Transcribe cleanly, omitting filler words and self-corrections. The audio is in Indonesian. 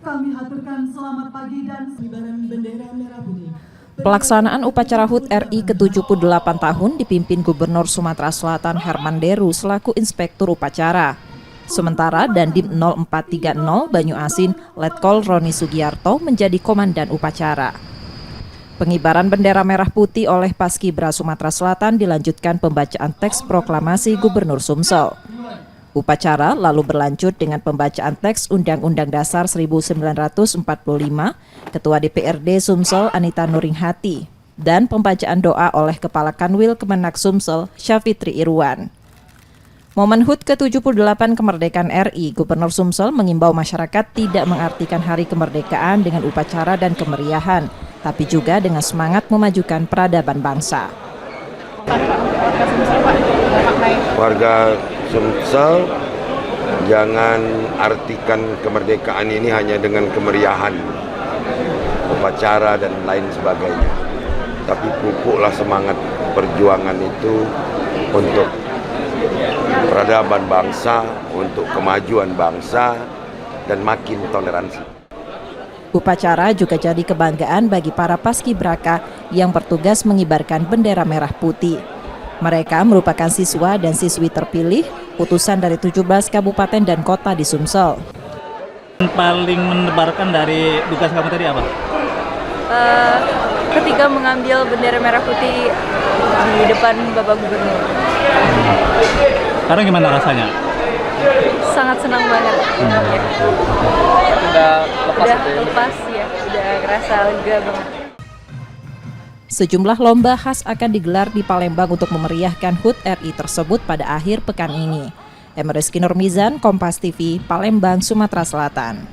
Kami haturkan selamat pagi dan pengibaran bendera merah putih. Pelaksanaan upacara HUT RI ke-78 tahun dipimpin Gubernur Sumatera Selatan Herman Deru selaku Inspektur Upacara. Sementara Dandim 0430 Banyuasin Letkol Roni Sugiarto menjadi Komandan Upacara. Pengibaran bendera merah putih oleh Paskibra Sumatera Selatan dilanjutkan pembacaan teks proklamasi Gubernur Sumsel. Upacara lalu berlanjut dengan pembacaan teks Undang-Undang Dasar 1945, Ketua DPRD Sumsel Anita Nuringhati, dan pembacaan doa oleh Kepala Kanwil Kemenak Sumsel Syafitri Irwan. Momen HUT ke-78 kemerdekaan RI, Gubernur Sumsel mengimbau masyarakat tidak mengartikan hari kemerdekaan dengan upacara dan kemeriahan, tapi juga dengan semangat memajukan peradaban bangsa. Warga Sumsel jangan artikan kemerdekaan ini hanya dengan kemeriahan, upacara dan lain sebagainya. Tapi pupuklah semangat perjuangan itu untuk peradaban bangsa, untuk kemajuan bangsa, dan makin toleransi. Upacara juga jadi kebanggaan bagi para paskibraka yang bertugas mengibarkan bendera merah putih. Mereka merupakan siswa dan siswi terpilih utusan dari 17 kabupaten dan kota di Sumsel. Paling menebarkan dari tugas kamu tadi apa? Ketika mengambil bendera merah putih di depan Bapak Gubernur. Sekarang gimana rasanya? Sangat senang banget. Udah Lepas ya, udah ngerasa lega banget. Sejumlah lomba khas akan digelar di Palembang untuk memeriahkan HUT RI tersebut pada akhir pekan ini. Emreski Nurmizan, Kompas TV, Palembang, Sumatera Selatan.